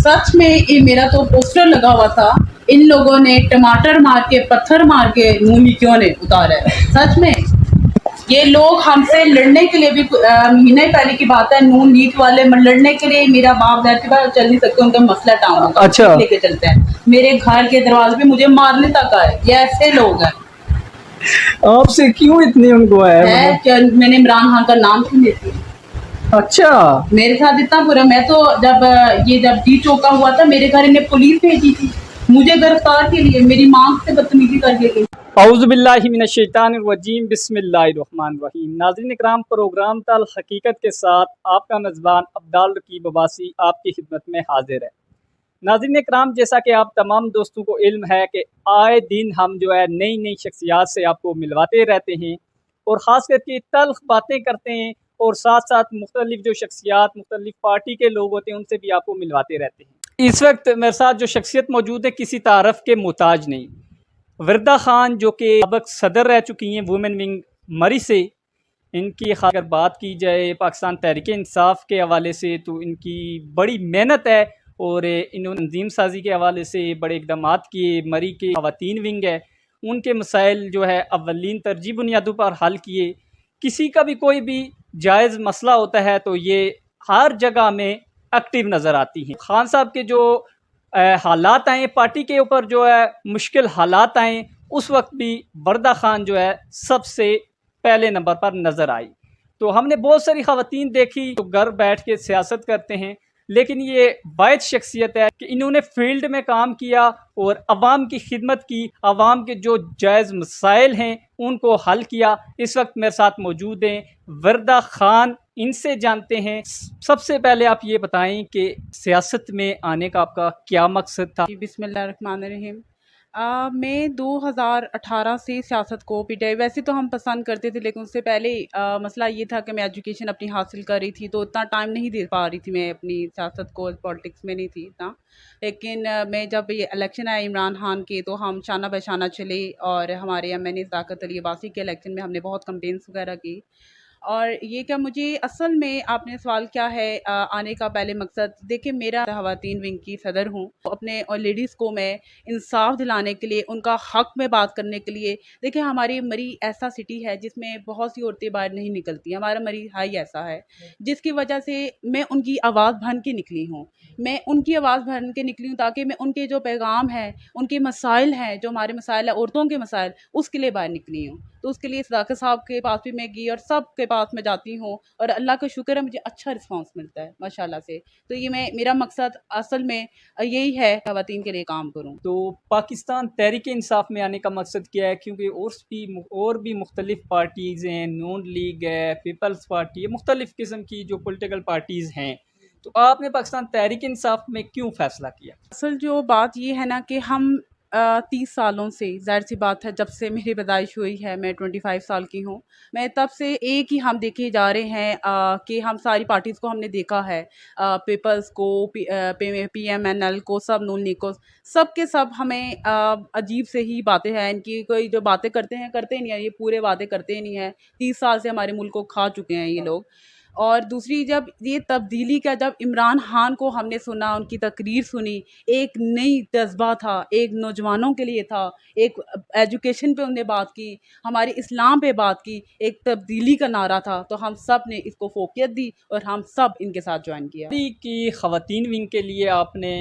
सच में ये मेरा तो पोस्टर लगा हुआ था, इन लोगों ने टमाटर मार के पत्थर मार के नून क्यों ने उतारा है। सच में ये लोग हमसे लड़ने के लिए भी महीने पहले की बात है, नून लीग वाले लड़ने के लिए मेरा बाप घर के पास चल नहीं सकते, उनका मसला टाउन होगा, अच्छा लेके चलते हैं मेरे घर के दरवाजे पे, मुझे मारने तक आए। ये ऐसे लोग हैं। आपसे क्यों इतनी उनको है? मैंने इमरान खान का नाम क्यों लेती हूँ? अच्छा, मेरे साथ इतना बुरा, मैं तो जब डी चौका हुआ था मेरे घर इन्हें पुलिस भेजी थी मुझे गिरफ्तार के लिए, मेरी माँ से बदतमीजी करके गई। औज़ुबिल्लाहि मिनश्शैतानिर्रजीम, बिस्मिल्लाहिर्रहमानिर्रहीम। नाज़रीन इकराम, प्रोग्राम तल हकीकत के साथ आपका मेज़बान अब्दाल रकीब अब्बासी आपकी खिदमत में हाजिर है। नाज़रीन इकराम, जैसा कि आप तमाम दोस्तों को इल्म है कि आए दिन हम जो है नई नई शख्सियात से आपको मिलवाते रहते हैं और ख़ास करके तल्ख़ बातें करते हैं, और साथ साथ मुख्तलिफ जो शख्सियात मुख्तलिफ पार्टी के लोग होते हैं उनसे भी आपको मिलवाते रहते हैं। इस वक्त मेरे साथ जो शख्सियत मौजूद है किसी तारफ़ के मोहताज नहीं, वर्दा खान जो कि सबक सदर रह चुकी हैं वुमेन विंग मरी से। इनकी अगर बात की जाए पाकिस्तान तहरीक इंसाफ के हवाले से तो इनकी बड़ी मेहनत है और इन्होंने तंजीम साजी के हवाले से बड़े इकदाम किए। मरी के ख़वातीन विंग है, उनके मसाइल जो है अव्वलीन तरजीह बुनियादों पर हल किए। किसी का भी कोई भी जायज़ मसला होता है तो ये हर जगह में एक्टिव नज़र आती हैं। खान साहब के जो हालात आए पार्टी के ऊपर, जो है मुश्किल हालात आए, उस वक्त भी वर्दा खान जो है सबसे पहले नंबर पर नज़र आई। तो हमने बहुत सारी ख़वातीन देखी जो घर बैठ के सियासत करते हैं, लेकिन ये वाहिद शख्सियत है कि इन्होंने फील्ड में काम किया और अवाम की खिदमत की, अवाम के जो जायज़ मसाइल हैं उनको हल किया। इस वक्त मेरे साथ मौजूद हैं वर्दा खान, इनसे जानते हैं। सबसे पहले आप ये बताएं कि सियासत में आने का आपका क्या मकसद था? बिस्मिल्लाहिर्रहमानिर्रहीम। मैं 2018 से सियासत को पिटाई, वैसे तो हम पसंद करते थे लेकिन उससे पहले मसला ये था कि मैं एजुकेशन अपनी हासिल कर रही थी तो उतना टाइम नहीं दे पा रही थी, मैं अपनी सियासत को, पॉलिटिक्स में नहीं थी इतना। लेकिन मैं जब ये इलेक्शन आए इमरान खान के तो हम शाना बशाना चले और हमारे एमएनए सदाकत अली अब्बासी के इलेक्शन में हमने बहुत कंपेन्स वगैरह की। और ये क्या, मुझे असल में आपने सवाल क्या है आने का पहले मकसद, देखिए मेरा ख़वातीन विंग की सदर हूँ, अपने और लेडीज़ को मैं इंसाफ दिलाने के लिए, उनका हक़ में बात करने के लिए। देखिए हमारी मरी ऐसा सिटी है जिसमें बहुत सी औरतें बाहर नहीं निकलती, हमारा मरी हाई ऐसा है जिसकी वजह से मैं उनकी आवाज़ बन के निकली हूँ। मैं उनकी आवाज़ बन के निकली हूँ ताकि मैं उनके जो पैगाम हैं, उनके मसाइल हैं, जो हमारे मसाइल है औरतों के मसाइल, उसके लिए बाहर निकली हूँ। तो उसके लिए सदाकत साहब के पास भी मैं गई और सब के पास मैं जाती हूँ और अल्लाह का शुक्र है मुझे अच्छा रिस्पांस मिलता है माशाल्लाह से। तो ये मेरा मकसद असल में यही है, ख़वातीन के लिए काम करूँ। तो पाकिस्तान तहरीक इंसाफ में आने का मकसद क्या है? क्योंकि और भी मुख्तलिफ पार्टीज़ हैं, नून लीग है, पीपल्स पार्टी है, मुख्तलिफ किस्म की जो पोलिटिकल पार्टीज़ हैं। तो आपने पाकिस्तान तहरीक इंसाफ में क्यों फ़ैसला किया? असल जो बात ये है ना कि हम 30 सालों से, ज़ाहिर सी बात है जब से मेरी पैदाइश हुई है, मैं 25 साल की हूँ, मैं तब से एक ही हम देखे जा रहे हैं कि हम सारी पार्टीज़ को हमने देखा है, पीपल्स को, पीएमएनएल को, सब नून लीग को, सब के सब हमें अजीब से ही बातें हैं इनकी। कोई जो बातें करते हैं करते ही नहीं है, ये पूरे वादे करते ही नहीं है। 30 साल से हमारे मुल्क को खा चुके हैं ये लोग। और दूसरी, जब ये तब्दीली का, जब इमरान खान को हमने सुना, उनकी तकरीर सुनी, एक नई जज्बा था, एक नौजवानों के लिए था, एक एजुकेशन पे उन्होंने बात की, हमारे इस्लाम पे बात की, एक तब्दीली का नारा था, तो हम सब ने इसको फोकियत दी और हम सब इनके साथ ज्वाइन किया। की ख़वातीन विंग के लिए आपने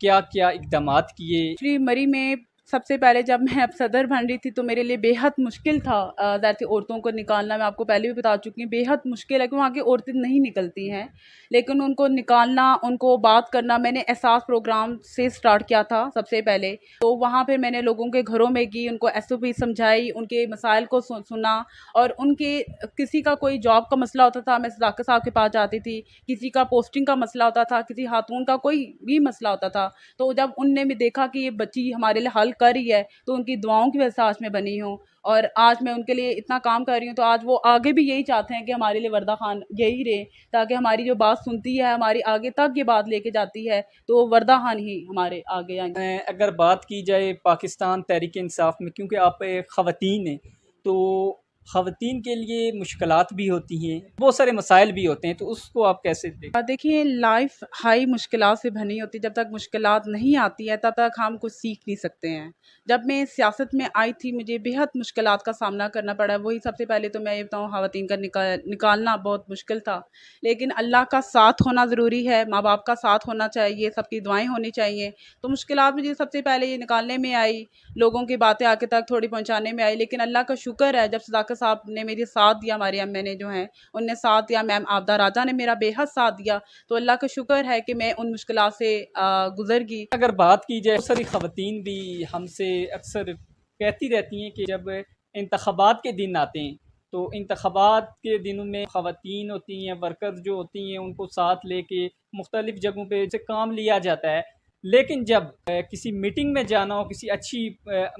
क्या क्या इकदाम किए? श्री मरी में सबसे पहले जब मैं अब सदर बन रही थी तो मेरे लिए बेहद मुश्किल था ज़ाती औरतों को निकालना। मैं आपको पहले भी बता चुकी हूँ, बेहद मुश्किल है कि वहाँ की औरतें नहीं निकलती हैं, लेकिन उनको निकालना, उनको बात करना, मैंने एहसास प्रोग्राम से स्टार्ट किया था सबसे पहले। तो वहाँ पर मैंने लोगों के घरों में गई, उनको एसओपी समझाई, उनके मसाइल को सुना, और उनके किसी का कोई जॉब का मसला होता था मैं सदाकत साहब के पास जाती थी, किसी का पोस्टिंग का मसला होता था, किसी खातून का कोई भी मसला होता था। तो जब उनने भी देखा कि ये बच्ची हमारे लिए हल कर रही है तो उनकी दुआओं की वजह से आज मैं बनी हूँ और आज मैं उनके लिए इतना काम कर रही हूँ। तो आज वो आगे भी यही चाहते हैं कि हमारे लिए वर्दा खान यही रहे, ताकि हमारी जो बात सुनती है, हमारी आगे तक ये बात लेके जाती है, तो वर्दा खान ही हमारे आगे आएंगे। अगर बात की जाए पाकिस्तान तहरीक इंसाफ में, क्योंकि आप ख़वातीन हैं, तो ख़वातीन के लिए मुश्किलात भी होती हैं, बहुत सारे मसाइल भी होते हैं, तो उसको आप कैसे देखते देखिए लाइफ हाई मुश्किलात से बनी होती है। जब तक मुश्किलात नहीं आती है तब तक हम कुछ सीख नहीं सकते हैं। जब मैं सियासत में आई थी मुझे बेहद मुश्किलात का सामना करना पड़ा। वही सबसे पहले तो मैं ये बताऊँ ख़वातीन का निकालना बहुत मुश्किल था, लेकिन अल्लाह का साथ होना ज़रूरी है, माँ बाप का साथ होना चाहिए, सबकी दुआएं होनी चाहिए। तो मुश्किलात मुझे सबसे पहले ये निकालने में आई, लोगों की बातें आगे तक थोड़ी पहुँचाने में आई, लेकिन अल्लाह का शुक्र है जब सदाकत साहब ने मेरी साथ दिया, हमारे एमएनए जो हैं उनने साथ दिया, मैम आबदा राजा ने मेरा बेहद साथ दिया, तो अल्लाह का शुक्र है कि मैं उन मुश्किलात से गुज़र गई। हैं? अगर बात की जाए, बहुत सारी ख़वातीन भी हमसे अक्सर कहती रहती हैं कि जब इंतख़ाबात के दिन आते हैं, तो इंतख़ाबात के दिनों में ख़वातीन होती हैं, वर्कर्स जो होती हैं, उनको साथ लेके मुख्तलिफ़ जगहों पे से काम लिया जाता है। लेकिन जब किसी मीटिंग में जाना हो, किसी अच्छी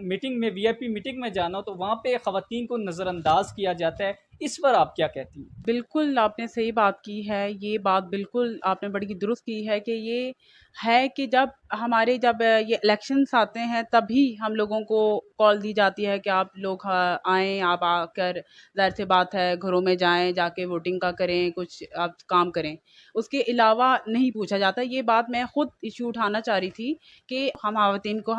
मीटिंग में, वीआईपी मीटिंग में जाना हो, तो वहाँ पे ख़वातीन को नज़रअंदाज किया जाता है। इस पर आप क्या कहती हैं? बिल्कुल, आपने सही बात की है। ये बात बिल्कुल आपने बड़ी दुरुस्त की है कि ये है कि जब ये इलेक्शंस आते हैं तभी हम लोगों को कॉल दी जाती है कि आप लोग आएँ, आप आकर ज़ाहिर-सी बात है घरों में जाएँ, जाके वोटिंग का करें, कुछ आप काम करें। उसके अलावा नहीं पूछा जाता। ये बात मैं खुद इश्यू उठाना चाह रही थी कि हम ख़वातीन को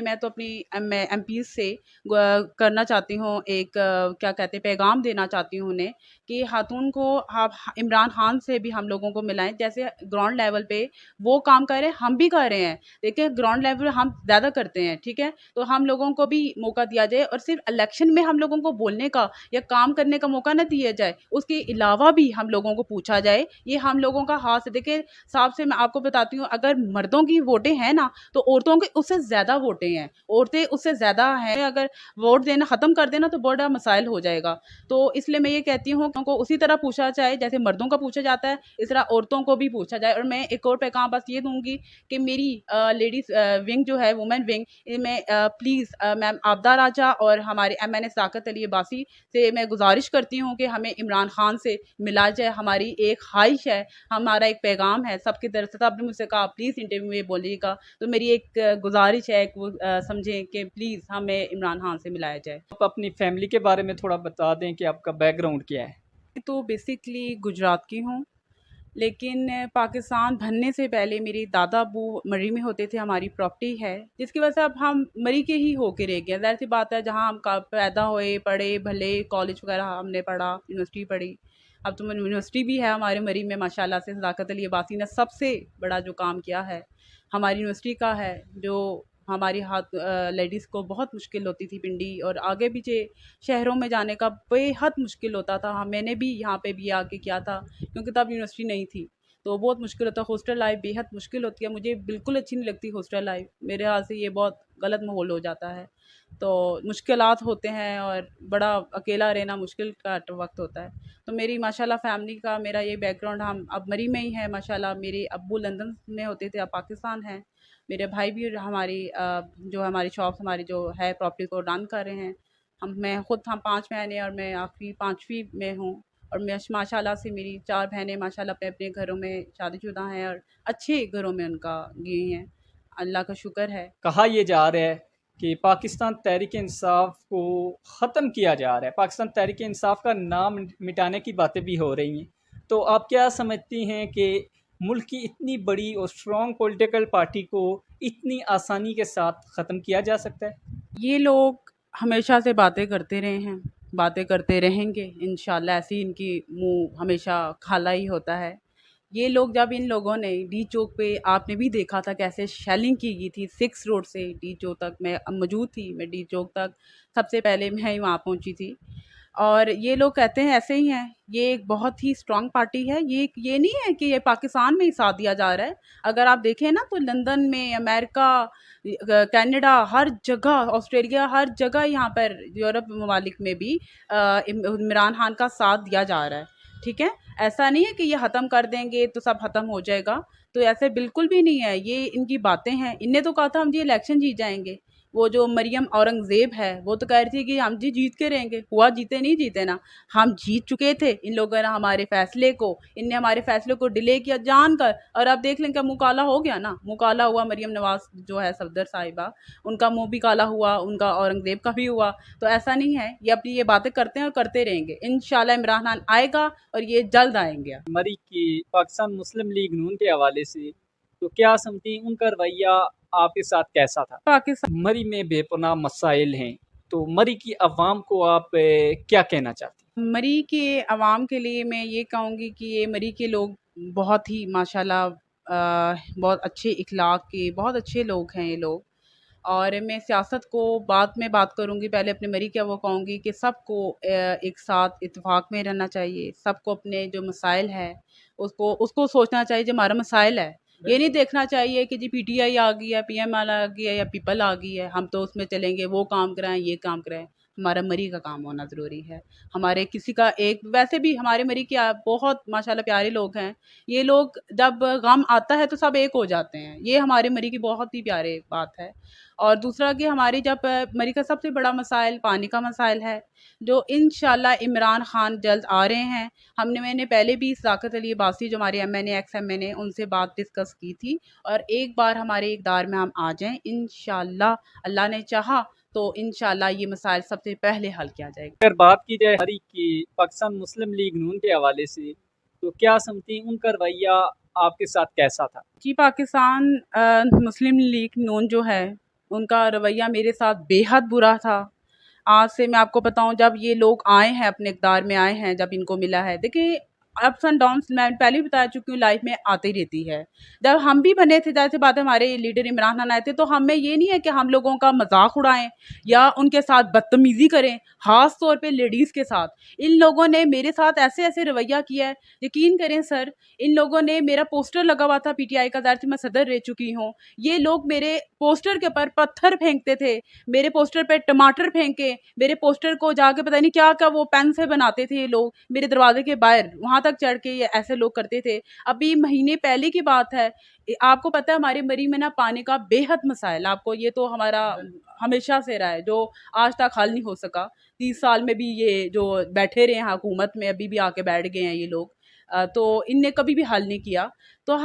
मैं तो अपनी एमपीज़ से करना चाहती हूँ, एक क्या कहते हैं पैगाम देना चाहती हूँ उन्हें कि खातून को आप इमरान खान से भी हम लोगों को मिलाएँ। जैसे ग्राउंड लेवल पे वो काम कर रहे हैं, हम भी कर रहे हैं। देखिए ग्राउंड लेवल हम ज़्यादा करते हैं, ठीक है? तो हम लोगों को भी मौका दिया जाए और सिर्फ़ इलेक्शन में हम लोगों को बोलने का या काम करने का मौका ना दिया जाए। उसके अलावा भी हम लोगों को पूछा जाए, ये हम लोगों का हाथ है। देखिए साफ से मैं आपको बताती हूँ, अगर मर्दों की वोटें हैं ना, तो औरतों की उससे ज़्यादा वोटें हैं। औरतें उससे ज़्यादा हैं, अगर वोट देना ख़त्म कर देना तो बड़ा मसाइल हो जाएगा। तो इसलिए मैं ये कहती हूँ कि उनको उसी तरह पूछा जाए जैसे मर्दों का पूछा जाता है, इस तरह औरतों को भी पूछा जाए। और मैं एक और पैगाम बस ये दूँगी कि मेरी लेडीज़ विंग जो है वुमेन विंग, इनमें प्लीज़ मैम आबदा राजा और हमारे एमएनए साकत अली अब्बासी से मैं गुज़ारिश करती हूँ कि हमें इमरान खान से मिला जाए। हमारी एक ख़्वाहिश है, हमारा एक पैगाम है सबकी तरफ से। सबने मुझसे कहा प्लीज़ इंटरव्यू में बोलिएगा, तो मेरी एक गुज़ारिश है, एक वो समझें कि प्लीज़ हमें इमरान खान से मिलाया जाए। आप अपनी फैमिली के बारे में थोड़ा बता दें कि आपका बैकग्राउंड क्या है? तो बेसिकली गुजरात की हूँ, लेकिन पाकिस्तान बनने से पहले मेरे दादा अब्बू मरी में होते थे। हमारी प्रॉपर्टी है जिसकी वजह से अब हम मरी के ही होके रह गए। ज़ाहिर सी बात है जहाँ हम पैदा हुए पढ़े भले कॉलेज वगैरह हमने पढ़ा, यूनिवर्सिटी पढ़ी। अब तो यूनिवर्सिटी भी है हमारे मरी में माशाल्लाह से। सदाकत अली अब्बासी ने सबसे बड़ा जो काम किया है हमारी यूनिवर्सिटी का है, जो हमारी हाथ लेडीज़ को बहुत मुश्किल होती थी पिंडी और आगे पीछे शहरों में जाने का बेहद मुश्किल होता था। मैंने भी यहाँ पे भी आके किया था क्योंकि तब यूनिवर्सिटी नहीं थी, तो बहुत मुश्किल होता है। हॉस्टल लाइफ बेहद मुश्किल होती है, मुझे बिल्कुल अच्छी नहीं लगती हॉस्टल लाइफ। मेरे ख्याल से ये बहुत गलत माहौल हो जाता है, तो मुश्किलात होते हैं और बड़ा अकेला रहना मुश्किल का वक्त होता है। तो मेरी माशाल्लाह फैमिली का मेरा ये बैकग्राउंड, हम अब मरी में ही है माशाल्लाह। मेरे अब्बू लंदन में होते थे, अब पाकिस्तान हैं। मेरे भाई भी हमारी जो हमारी शॉप हमारी जो है प्रॉपर्टी को रन कर रहे हैं। हम 5 बहनें और मैं आखिरी 5वीं में हूँ। और मैं माशाल्लाह से मेरी 4 बहनें माशाल्लाह अपने-अपने घरों में शादीशुदा हैं और अच्छे घरों में उनका गई हैं। अल्लाह का शुक्र है। कहा यह जा रहा है कि पाकिस्तान तहरीक इंसाफ को ख़त्म किया जा रहा है, पाकिस्तान तहरीक इंसाफ का नाम मिटाने की बातें भी हो रही हैं। तो आप क्या समझती हैं कि मुल्क की इतनी बड़ी और स्ट्रॉन्ग पॉलिटिकल पार्टी को इतनी आसानी के साथ ख़त्म किया जा सकता है? ये लोग हमेशा से बातें करते रहे हैं, बातें करते रहेंगे इंशाल्लाह। ऐसे ही इनकी मुँह हमेशा खाला ही होता है। ये लोग, जब इन लोगों ने डी चौक पे, आपने भी देखा था कैसे शेलिंग की गई थी 6 रोड से डी चौक तक। मैं मौजूद थी, मैं डी चौक तक सबसे पहले मैं ही वहाँ पहुँची थी। और ये लोग कहते हैं ऐसे ही हैं, ये एक बहुत ही स्ट्रॉन्ग पार्टी है। ये नहीं है कि ये पाकिस्तान में ही साथ दिया जा रहा है। अगर आप देखें ना तो लंदन में, अमेरिका, कनाडा, हर जगह, ऑस्ट्रेलिया, हर जगह, यहाँ पर यूरोप ममालिक में भी इमरान खान का साथ दिया जा रहा है। ठीक है, ऐसा नहीं है कि ये ख़त्म कर देंगे तो सब ख़त्म हो जाएगा, तो ऐसे बिल्कुल भी नहीं है। ये इनकी बातें हैं। इनने तो कहा था हम जी इलेक्शन जीत जाएंगे, वो जो मरियम औरंगज़ेब है वो तो कह रही थी कि हम जी जीत के रहेंगे, हुआ जीते नहीं जीते ना, हम जीत चुके थे, इन लोगों ने हमारे फैसले को, इनने हमारे फैसले को डिले किया जानकर, और अब देख लें क्या मुँह काला हो गया ना, मुँह काला हुआ मरियम नवाज जो है सफदर साहिबा, उनका मुँह भी काला हुआ, उनका औरंगज़ेब का भी हुआ। तो ऐसा नहीं है, ये अपनी ये बातें करते हैं और करते रहेंगे, इंशाल्लाह इमरान खान आएगा और ये जल्द आएंगे। मरी की पाकिस्तान मुस्लिम लीग नून के हवाले से तो क्या समझती, उनका रवैया आपके साथ कैसा था? पाकिस्तान मरी में बेपनाह मसाइल हैं, तो मरी की अवाम को आप क्या कहना चाहती हैं? मरी के अवाम के लिए मैं ये कहूँगी कि ये मरी के लोग बहुत ही माशाल्लाह बहुत अच्छे इखलाक के बहुत अच्छे लोग हैं ये लोग। और मैं सियासत को बाद में बात करूँगी, पहले अपने मरी क्या वो कहूँगी कि सबको एक साथ इत्तेफाक में रहना चाहिए, सबको अपने जो मसाइल है उसको उसको सोचना चाहिए जो हमारा मसाइल है। ये नहीं देखना चाहिए कि जी पीटीआई आ गई है, पीएमएल आ गई है या पीपल आ गई है, हम तो उसमें चलेंगे, वो काम कराएं ये काम कराएं। हमारा मरी का काम होना ज़रूरी है। हमारे किसी का एक वैसे भी हमारे मरी के बहुत माशाल्लाह प्यारे लोग हैं। ये लोग जब गम आता है तो सब एक हो जाते हैं, ये हमारे मरी की बहुत ही प्यारे बात है। और दूसरा कि हमारी जब मरी का सबसे बड़ा मसाइल पानी का मसाइल है, जो इंशाल्लाह इमरान खान जल्द आ रहे हैं। मैंने पहले भी सदाकत अली अब्बासी जो हमारे एमएनए एक्स एमएनए उनसे बात डिस्कस की थी, और एक बार हमारे इक़्तिदार में हम आ जाएं इंशाल्लाह, अल्लाह ने चाहा तो इंशाल्लाह ये मसाइल सबसे पहले हल किया जाएगा। अगर बात की जाए हरी की पाकिस्तान मुस्लिम लीग नून के हवाले से तो क्या समझती, उनका रवैया आपके साथ कैसा था? जी पाकिस्तान मुस्लिम लीग नून जो है उनका रवैया मेरे साथ बेहद बुरा था। आज से मैं आपको बताऊं, जब ये लोग आए हैं अपने इक़्तिदार में आए हैं, जब इनको मिला है, देखिए अप्स एंड डाउन्स मैं पहले भी बता चुकी हूँ, लाइफ में आती रहती है। जब हम भी बने थे, जैसे बात है हमारे लीडर इमरान खान आए थे, तो हमें ये नहीं है कि हम लोगों का मजाक उड़ाएं या उनके साथ बदतमीजी करें, खास तौर पे लेडीज़ के साथ। इन लोगों ने मेरे साथ ऐसे ऐसे रवैया किया है, यकीन करें सर, इन लोगों ने मेरा पोस्टर लगा हुआ था पीटीआई का, ज़ाहिर सी मैं सदर रह चुकी हूँ, ये लोग मेरे पोस्टर के ऊपर पत्थर फेंकते थे, मेरे पोस्टर पे टमाटर फेंके, मेरे पोस्टर को जाके पता नहीं क्या क्या वो पेन से बनाते थे ये लोग, मेरे दरवाजे के बाहर वहां तक चढ़ के ये ऐसे लोग करते थे। अभी महीने पहले की बात है, आपको पता है हमारे मरी में ना पानी का बेहद मसाइल, आपको ये तो हमारा हमेशा से रहा है, जो आज तक हल नहीं हो सका। 30 साल में भी ये जो बैठे रहे हैं हुकूमत में, अभी भी आके बैठ गए हैं ये लोग, तो इनने कभी भी हल नहीं किया। तो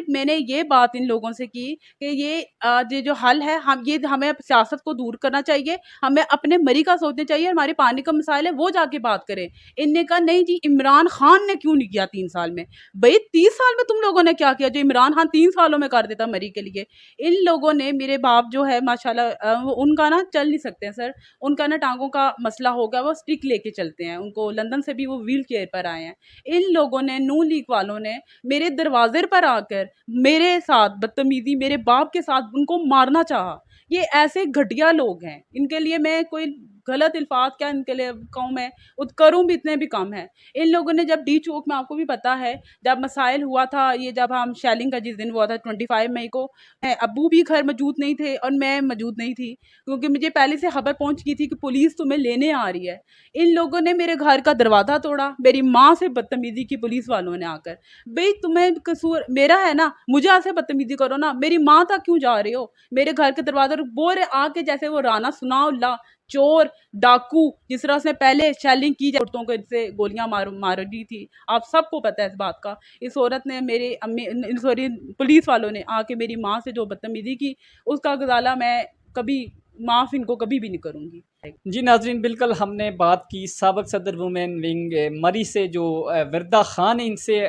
मैंने ये बात इन लोगों से की कि ये जो हल है, हमें सियासत को दूर करना चाहिए, हमें अपने मरी का सोचना चाहिए, हमारे पानी का मसाइल है वो जाके बात करें। इनने कहा नहीं जी इमरान खान ने क्यों नहीं किया 3 साल में। भाई 30 साल में तुम लोगों ने क्या किया जो इमरान खान 3 सालों में कर देता मरी के लिए। इन लोगों ने, मेरे बाप जो है माशाल्लाह उनका ना चल नहीं सकते हैं सर, उनका ना टांगों का मसला हो गया, वो स्टिक लेके चलते हैं, उनको लंदन से भी वो व्हील चेयर पर आए हैं। इन लोगों ने, नून लीग वालों ने मेरे दरवाजे पर आकर मेरे साथ बदतमीजी, मेरे बाप के साथ उनको मारना चाहा। ये ऐसे घटिया लोग हैं, इनके लिए मैं कोई गलत अल्फाज क्या इनके लिए कहूँ, मैं करूँ भी इतने भी कम है। इन लोगों ने जब डी चौक में, आपको भी पता है जब मसाइल हुआ था, ये जब हम शेलिंग का जिस दिन हुआ था 25 मई को, अबू भी घर मौजूद नहीं थे और मैं मौजूद नहीं थी, क्योंकि मुझे पहले से खबर पहुंच गई थी कि पुलिस तुम्हें लेने आ रही है। इन लोगों ने मेरे घर का दरवाज़ा तोड़ा, मेरी माँ से बदतमीजी की पुलिस वालों ने आकर। भाई तुम्हें कसूर मेरा है ना, मुझे ऐसे बदतमीजी करो ना, मेरी माँ तक क्यों जा रहे हो, मेरे घर के दरवाजे बोरे आके, जैसे वो राना सुनाउल्लाह चोर डाकू, जिस तरह से पहले शेलिंग की औरतों को इनसे गोलियां मार दी थी, आप सबको पता है इस बात का। इस औरत ने, मेरे अम्मी सॉरी पुलिस वालों ने आके मेरी माँ से जो बदतमीजी की, उसका गजाला मैं कभी माफ़ इनको कभी भी नहीं करूँगी। जी नाजरीन, बिल्कुल हमने बात की साबिक सदर वुमेन विंग मरी से, जो वर्दा खान, इनसे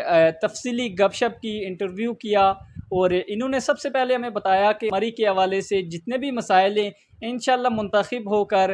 तफसीली गपशप की, इंटरव्यू किया, और इन्होंने सबसे पहले हमें बताया कि मरी के हवाले से जितने भी मसाइल हैं इंशाल्लाह मुंतखब होकर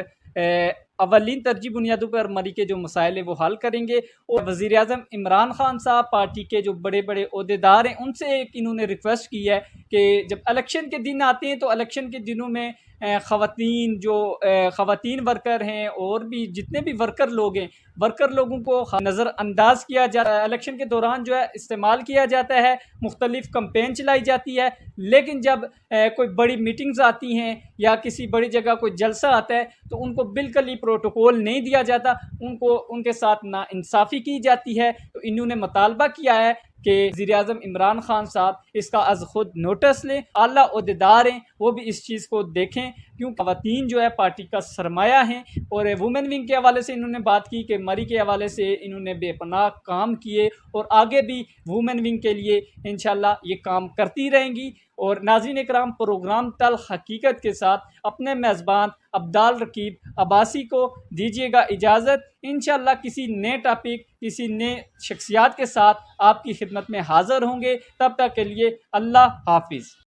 अवलिन तरजीह बुनियादों पर मरी के जो मसाइल हैं वो हल करेंगे। और वज़ीर आज़म इमरान खान साहब, पार्टी के जो बड़े बड़े अहदेदार हैं, उनसे एक इन्होंने रिक्वेस्ट की है कि जब इलेक्शन के दिन आते हैं तो इलेक्शन के दिनों में ख़वातीन, जो ख़वातीन वर्कर हैं और भी जितने भी वर्कर लोग हैं, वर्कर लोगों को नज़रअंदाज किया जाता है, इलेक्शन के दौरान जो है इस्तेमाल किया जाता है, मुख्तलिफ़ कंपेन चलाई जाती है। लेकिन जब कोई बड़ी मीटिंग्स आती हैं या किसी बड़ी जगह कोई जलसा आता है तो उनको बिल्कुल ही प्रोटोकॉल नहीं दिया जाता, उनको उनके साथ नाइंसाफ़ी की जाती है। तो इन्होंने मुतालबा किया है कि वज़ीर-ए-आज़म इमरान खान साहब इसका अज़ ख़ुद नोटिस लें, आला ओहदेदार हैं वो भी इस चीज़ को देखें, क्योंकि ख़वातीन जो है पार्टी का सरमाया हैं। और वुमेन विंग के हवाले से इन्होंने बात की कि मरी के हवाले से इन्होंने बेपनाह काम किए और आगे भी वुमेन विंग के लिए इंशाल्लाह ये काम करती रहेंगी। और नाज़रीन इकराम, प्रोग्राम तल हकीकत के साथ अपने मेज़बान अब्दाल रकीब अब्बासी को दीजिएगा इजाज़त। इंशाल्लाह किसी नए टॉपिक, किसी नए शख्सियात के साथ आपकी खिदमत में हाज़िर होंगे। तब तक के लिए अल्लाह हाफ़िज़।